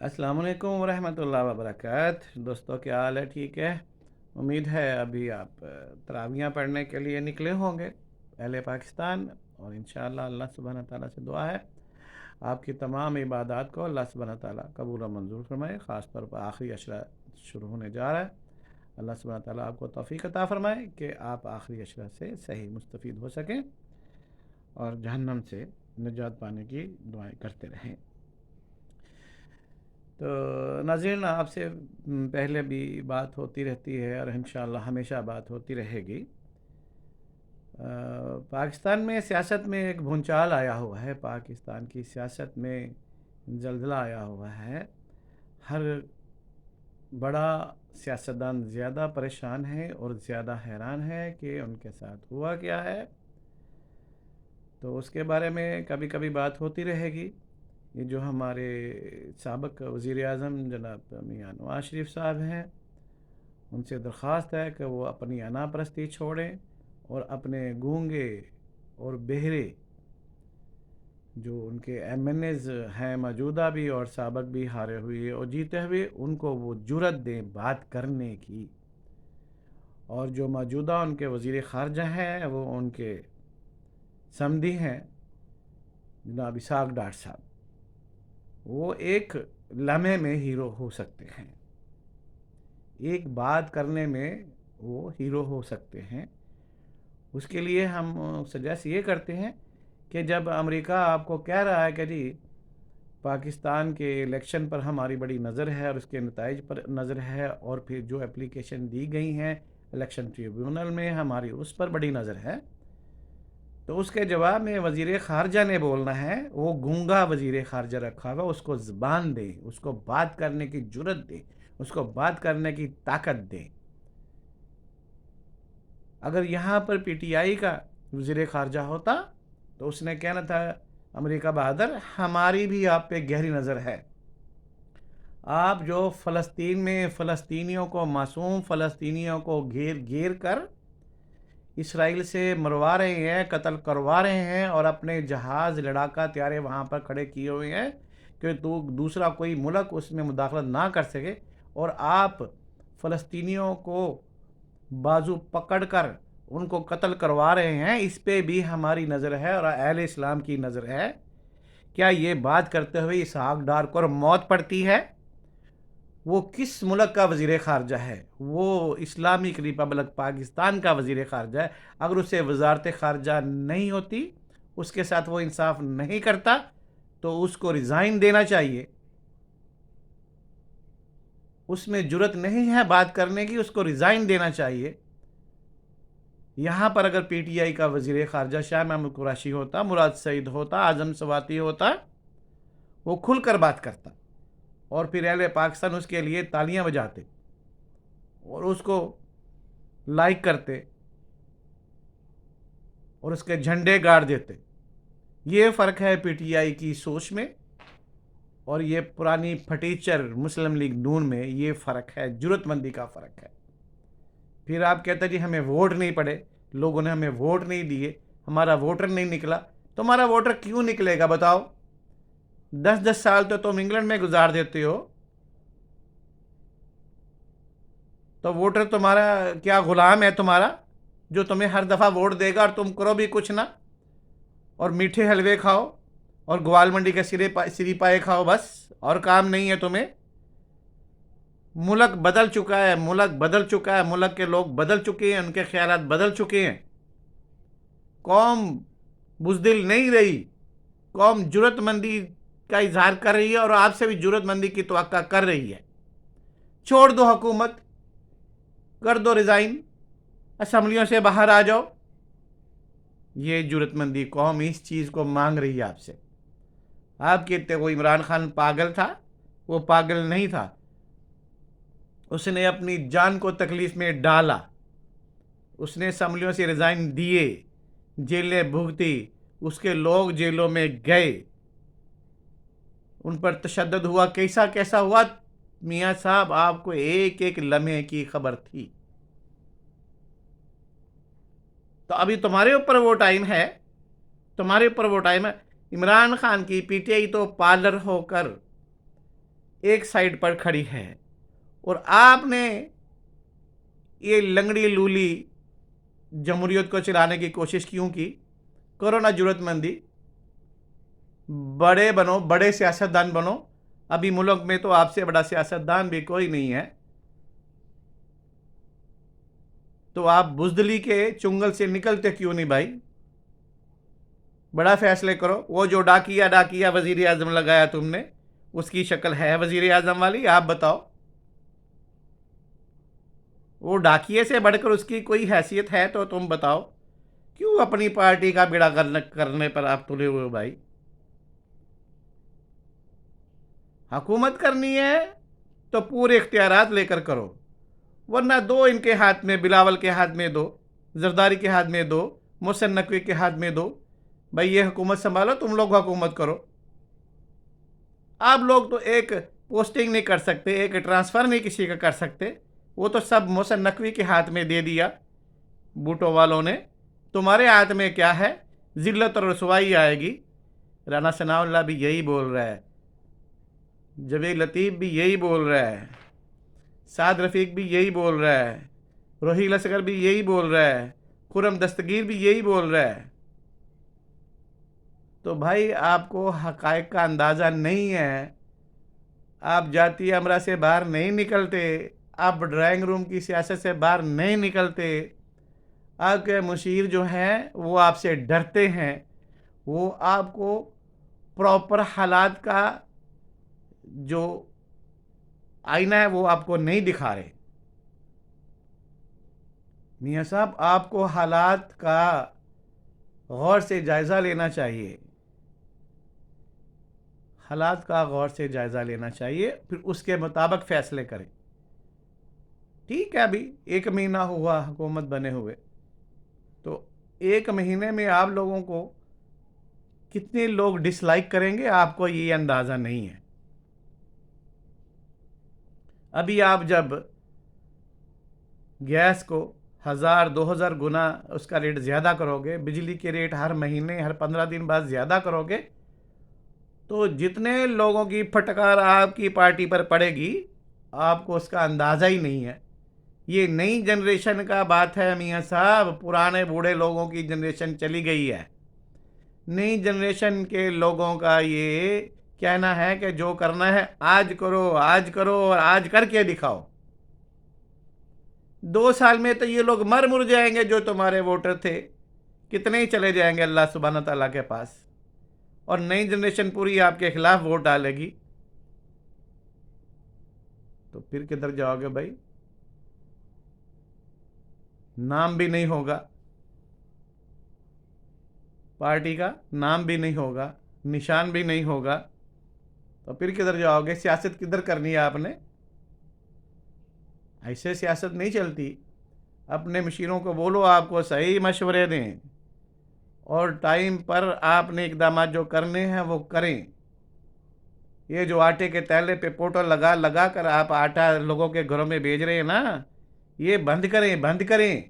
अस्सलाम वालेकुम वरहमतुल्लाहि वबरकातुहू। दोस्तों, क्या हाल है? ठीक है। उम्मीद है अभी आप तरावियाँ पढ़ने के लिए निकले होंगे अहले पाकिस्तान, और इंशाअल्लाह अल्लाह सुब्हानहू तआला से दुआ है आपकी तमाम इबादत को अल्लाह सुब्हानहू तआला कबूल और मंजूर फरमाए। ख़ास तौर पर आखिरी अशरा शुरू होने जा रहा है। अल्लाह सुब्हानहू तआला आपको तौफीक अता फरमाए कि आप आखिरी अशरा से सही मुस्तफ़ीद हो सकें और जहन्नम से निजात पाने की दुआएं करते रहें। तो नाज़रीन, आपसे पहले भी बात होती रहती है और इंशाअल्लाह हमेशा बात होती रहेगी। पाकिस्तान में सियासत में एक भूचाल आया हुआ है। पाकिस्तान की सियासत में जल्जला आया हुआ है। हर बड़ा सियासतदान ज़्यादा परेशान है और ज़्यादा हैरान है कि उनके साथ हुआ क्या है। तो उसके बारे में कभी कभी बात होती रहेगी। ये जो हमारे साबिक़ वज़ीर-ए-आज़म जनाब मियां नवाज शरीफ साहब हैं, उनसे दरख्वास्त है कि वो अपनी अना परस्ती छोड़ें और अपने गूंगे और बहरे जो उनके एमएनएज़ हैं, मौजूदा भी और साबिक़ भी, हारे हुए और जीते हुए, उनको वो जुर्रत दें बात करने की। और जो मौजूदा उनके वज़ीर ख़ारजा हैं, वो उनके समधी हैं जनाब इसहाक़ डार साहब। वो एक लम्हे में हीरो हो सकते हैं, एक बात करने में वो हीरो हो सकते हैं। उसके लिए हम सजेस्ट ये करते हैं कि जब अमेरिका आपको कह रहा है कि जी पाकिस्तान के इलेक्शन पर हमारी बड़ी नज़र है और उसके नताइज पर नज़र है, और फिर जो एप्लीकेशन दी गई हैं इलेक्शन ट्रिब्यूनल में हमारी उस पर बड़ी नज़र है, तो उसके जवाब में वज़ीर ख़ारजा ने बोलना है। वो गूंगा वज़ीर ख़ारजा रखा हुआ, उसको ज़बान दें, उसको बात करने की जुर्रत दें, उसको बात करने की ताकत दें। अगर यहाँ पर पीटीआई का वज़ीर ख़ारजा होता तो उसने कहना था, अमेरिका बहादुर, हमारी भी आप पे गहरी नज़र है। आप जो फ़लस्तीन में फ़लस्तीनियों को, मासूम फ़लस्तीनियों को घेर घेर कर इसराइल से मरवा रहे हैं, कत्ल करवा रहे हैं, और अपने जहाज़, लड़ाका, त्यारे वहाँ पर खड़े किए हुए हैं कि दूसरा कोई मुल्क उसमें मुदाखलत ना कर सके, और आप फ़लस्तीनियों को बाजू पकड़ कर उनको कत्ल करवा रहे हैं। इस पे भी हमारी नज़र है और अहले इस्लाम की नज़र है। क्या ये बात करते हुए इसहाक़ डार को मौत पड़ती है? वो किस मुल्क का वज़ीर ख़ारजा है? वो इस्लामिक रिपब्लिक पाकिस्तान का वज़ीर ख़ारजा है। अगर उसे वज़ारत ख़ारजा नहीं होती, उसके साथ वो इंसाफ नहीं करता, तो उसको रिज़ाइन देना चाहिए। उसमें जुर्रत नहीं है बात करने की, उसको रिज़ाइन देना चाहिए। यहाँ पर अगर पीटीआई का वज़ीर ख़ारजा शाह महमूद कुरैशी होता, मुराद सईद होता, आज़म सवाती होता, वो खुलकर बात करता और फिर अहले पाकिस्तान उसके लिए तालियां बजाते और उसको लाइक करते और उसके झंडे गाड़ देते। ये फ़र्क है पीटीआई की सोच में और ये पुरानी फटीचर मुस्लिम लीग नून में। ये फ़र्क है, जुर्रतमंदी का फ़र्क है। फिर आप कहते जी हमें वोट नहीं पड़े, लोगों ने हमें वोट नहीं दिए, हमारा वोटर नहीं निकला। तुम्हारा वोटर क्यों निकलेगा बताओ? 10-10 साल तो तुम इंग्लैंड में गुजार देते हो, तो वोटर तुम्हारा क्या गुलाम है तुम्हारा, जो तुम्हें हर दफ़ा वोट देगा और तुम करो भी कुछ ना, और मीठे हलवे खाओ और ग्वाल मंडी के सिरी पाए खाओ, बस और काम नहीं है तुम्हें। मुल्क बदल चुका है, मुल्क बदल चुका है, मुल्क के लोग बदल चुके हैं, उनके ख्यालात बदल चुके हैं। कौम बुज़दिल नहीं रही, कौम जुर्रतमंदी का इजहार कर रही है और आपसे भी जुर्रतमंदी की तवक्का कर रही है। छोड़ दो हुकूमत, कर दो रिज़ाइन, असम्बलियों से बाहर आ जाओ। ये जुर्रतमंदी कौम इस चीज़ को मांग रही है आपसे। आप कहते हो इमरान खान पागल था, वो पागल नहीं था। उसने अपनी जान को तकलीफ़ में डाला, उसने असम्बलियों से रिज़ाइन दिए, जेलें भुगती, उसके लोग जेलों में गए, उन पर तशद्दुद हुआ। कैसा कैसा हुआ मियाँ साहब, आपको एक एक लम्हे की खबर थी। तो अभी तुम्हारे ऊपर वो टाइम है, तुम्हारे ऊपर वो टाइम है। इमरान खान की पीटीआई तो पार्लर होकर ایک سائڈ پر کھڑی ہے اور آپ نے یہ لنگڑی لولی جمہوریت کو چلانے کی کوشش کیوں کی؟ کرو نا جرت مندی، بڑے بنو، بڑے سیاستدان بنو. ابھی ملک میں تو آپ سے بڑا سیاستدان بھی کوئی نہیں ہے، تو آپ بزدلی کے چنگل سے نکلتے کیوں نہیں بھائی؟ بڑا فیصلے کرو. وہ جو ڈاکیا وزیر اعظم لگایا تم نے، اس کی شکل ہے وزیر اعظم والی؟ آپ بتاؤ. وہ ڈاکیے سے بڑھ کر اس کی کوئی حیثیت ہے تو تم بتاؤ. کیوں اپنی پارٹی کا بیڑا کرنے پر آپ تلے ہوئے بھائی؟ حکومت کرنی ہے تو پورے اختیارات لے کر کرو، ورنہ دو ان کے ہاتھ میں، بلاول کے ہاتھ میں دو، زرداری کے ہاتھ میں دو، محسن نقوی کے ہاتھ میں دو. بھائی یہ حکومت سنبھالو، تم لوگ حکومت کرو. آپ لوگ تو ایک پوسٹنگ نہیں کر سکتے، ایک ٹرانسفر نہیں کسی کا کر سکتے. وہ تو سب محسن نقوی کے ہاتھ میں دے دیا بوٹو والوں نے. تمہارے ہاتھ میں کیا ہے؟ ذلت اور رسوائی آئے گی. رانا ثناء اللہ بھی یہی بول رہا ہے، جوید لطیف بھی یہی بول رہا ہے، سعد رفیق بھی یہی بول رہا ہے، روحیل اصغر بھی یہی بول رہا ہے، خرم دستگیر بھی یہی بول رہا ہے. تو بھائی آپ کو حقائق کا اندازہ نہیں ہے. آپ جاتی امرہ سے باہر نہیں نکلتے، آپ ڈرائنگ روم کی سیاست سے باہر نہیں نکلتے. آپ کے مشیر جو ہیں وہ آپ سے ڈرتے ہیں، وہ آپ کو پراپر حالات کا جو آئینہ ہے وہ آپ کو نہیں دکھا رہے. میاں صاحب آپ کو حالات کا غور سے جائزہ لینا چاہیے، حالات کا غور سے جائزہ لینا چاہیے، پھر اس کے مطابق فیصلے کریں. ٹھیک ہے، ابھی 1 مہینہ ہوا حکومت بنے ہوئے، تو 1 مہینے میں آپ لوگوں کو کتنے لوگ ڈس لائک کریں گے آپ کو یہ اندازہ نہیں ہے. ابھی آپ جب گیس کو 1000-2000 گنا اس کا ریٹ زیادہ کرو گے، بجلی کے ریٹ ہر مہینے ہر 15 دن بعد زیادہ کرو گے، تو جتنے لوگوں کی پھٹکار آپ کی پارٹی پر پڑے گی آپ کو اس کا اندازہ ہی نہیں ہے. یہ نئی جنریشن کا بات ہے میاں صاحب، پرانے بوڑھے لوگوں کی جنریشن چلی گئی ہے. نئی جنریشن کے لوگوں کا یہ کہنا ہے کہ جو کرنا ہے آج کرو، آج کرو اور آج کر کے دکھاؤ. 2 سال میں تو یہ لوگ مر جائیں گے جو تمہارے ووٹر تھے، کتنے ہی چلے جائیں گے اللہ سبحانہ تعالیٰ کے پاس، اور نئی جنریشن پوری آپ کے خلاف ووٹ ڈالے گی. تو پھر کدھر جاؤ گے بھائی؟ نام بھی نہیں ہوگا پارٹی کا، نام بھی نہیں ہوگا، نشان بھی نہیں ہوگا، تو پھر کدھر جاؤ گے؟ سیاست کدھر کرنی ہے آپ نے؟ ایسے سیاست نہیں چلتی. اپنے مشیروں کو بولو آپ کو صحیح مشورے دیں، اور ٹائم پر آپ نے اقدامات جو کرنے ہیں وہ کریں. یہ جو آٹے کے تیلے پہ پوٹل لگا کر آپ آٹا لوگوں کے گھروں میں بھیج رہے ہیں نا، یہ بند کریں، بند کریں.